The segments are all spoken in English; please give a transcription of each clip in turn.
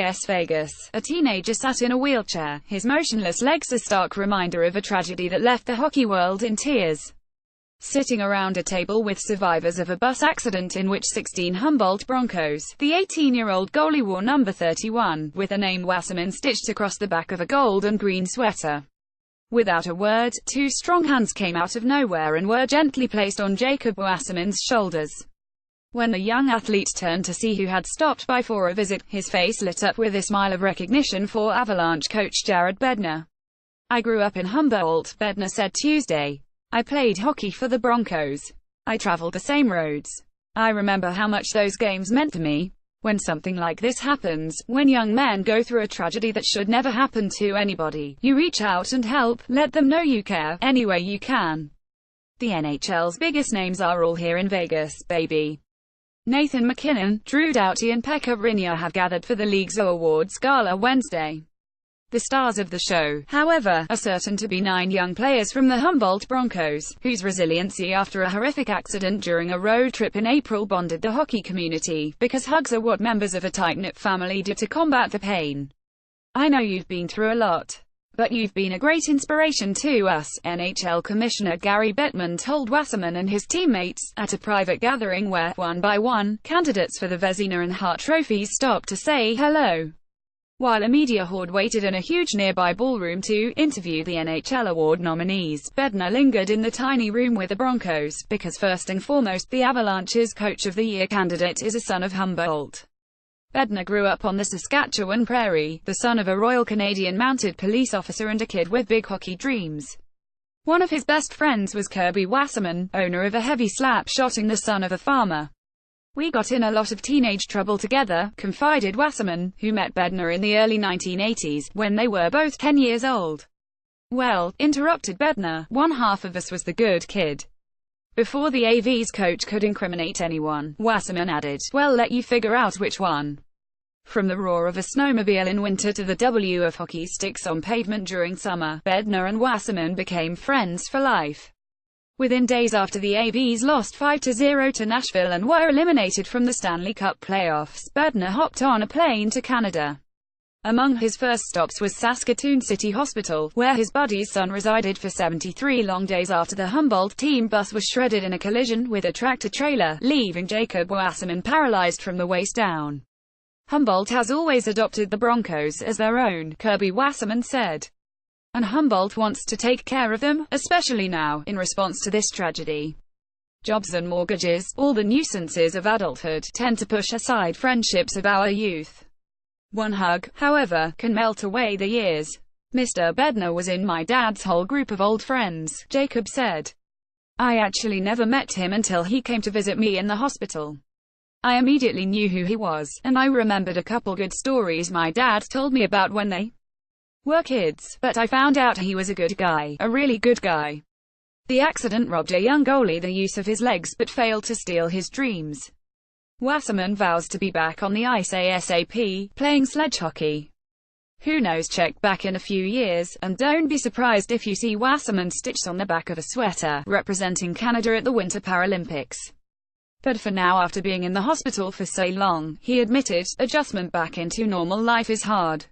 Las Vegas. A teenager sat in a wheelchair, his motionless legs a stark reminder of a tragedy that left the hockey world in tears. Sitting around a table with survivors of a bus accident in which 16 Humboldt Broncos, the 18-year-old goalie wore number 31, with the name Wasserman stitched across the back of a gold and green sweater. Without a word, two strong hands came out of nowhere and were gently placed on Jacob Wasserman's shoulders. When the young athlete turned to see who had stopped by for a visit, his face lit up with a smile of recognition for Avalanche coach Jared Bednar. "I grew up in Humboldt," Bednar said Tuesday. "I played hockey for the Broncos. I traveled the same roads. I remember how much those games meant to me. When something like this happens, when young men go through a tragedy that should never happen to anybody, you reach out and help, let them know you care, any way you can. The NHL's biggest names are all here in Vegas, baby." Nathan MacKinnon, Drew Doughty and Pekka Rinne have gathered for the league's awards gala Wednesday. The stars of the show, however, are certain to be 9 young players from the Humboldt Broncos, whose resiliency after a horrific accident during a road trip in April bonded the hockey community, because hugs are what members of a tight-knit family do to combat the pain. "I know you've been through a lot. But you've been a great inspiration to us," NHL Commissioner Jared Bednar told Wasserman and his teammates, at a private gathering where, one by one, candidates for the Vezina and Hart trophies stopped to say hello. While a media horde waited in a huge nearby ballroom to interview the NHL award nominees, Bednar lingered in the tiny room with the Broncos, because first and foremost the Avalanche's Coach of the Year candidate is a son of Humboldt. Bednar grew up on the Saskatchewan prairie, the son of a Royal Canadian Mounted Police officer and a kid with big hockey dreams. One of his best friends was Kirby Wasserman, owner of a heavy slap-shotting the son of a farmer. "We got in a lot of teenage trouble together," confided Wasserman, who met Bednar in the early 1980s, when they were both 10 years old. "Well," interrupted Bednar, "one half of us was the good kid." Before the AV's coach could incriminate anyone, Wasserman added, "Well, let you figure out which one." From the roar of a snowmobile in winter to the W of hockey sticks on pavement during summer, Bednar and Wasserman became friends for life. Within days after the AVs lost 5-0 to Nashville and were eliminated from the Stanley Cup playoffs, Bednar hopped on a plane to Canada. Among his first stops was Saskatoon City Hospital, where his buddy's son resided for 73 long days after the Humboldt team bus was shredded in a collision with a tractor-trailer, leaving Jacob Wasserman paralyzed from the waist down. "Humboldt has always adopted the Broncos as their own," Kirby Wasserman said. "And Humboldt wants to take care of them, especially now, in response to this tragedy. Jobs and mortgages, all the nuisances of adulthood, tend to push aside friendships of our youth. One hug, however, can melt away the years. Mr. Bednar was in my dad's whole group of old friends," Jacob said. "I actually never met him until he came to visit me in the hospital. I immediately knew who he was, and I remembered a couple good stories my dad told me about when they were kids, but I found out he was a good guy, a really good guy. The accident robbed a young goalie the use of his legs but failed to steal his dreams." Wasserman vows to be back on the ice ASAP, playing sledge hockey. Who knows, check back in a few years, and don't be surprised if you see Wasserman stitched on the back of a sweater, representing Canada at the Winter Paralympics. But for now, after being in the hospital for so long, he admitted, adjustment back into normal life is hard.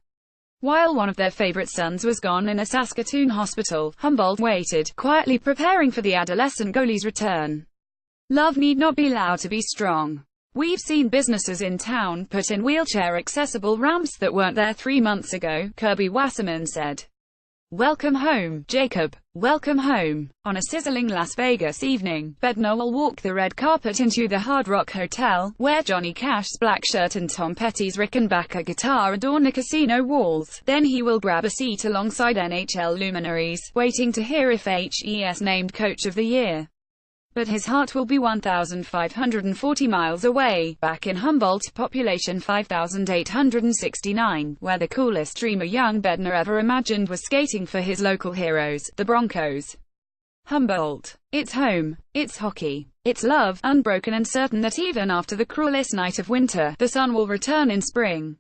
While one of their favorite sons was gone in a Saskatoon hospital, Humboldt waited, quietly preparing for the adolescent goalie's return. "Love need not be loud to be strong. We've seen businesses in town put in wheelchair-accessible ramps that weren't there 3 months ago," Kirby Wasserman said. "Welcome home, Jacob. Welcome home." On a sizzling Las Vegas evening, Bednar will walk the red carpet into the Hard Rock Hotel, where Johnny Cash's black shirt and Tom Petty's Rickenbacker guitar adorn the casino walls. Then he will grab a seat alongside NHL luminaries, waiting to hear if HES named Coach of the Year. But his heart will be 1,540 miles away, back in Humboldt, population 5,869, where the coolest dream a young Bednar ever imagined was skating for his local heroes, the Broncos. Humboldt. It's home. It's hockey. It's love, unbroken and certain that even after the cruelest night of winter, the sun will return in spring.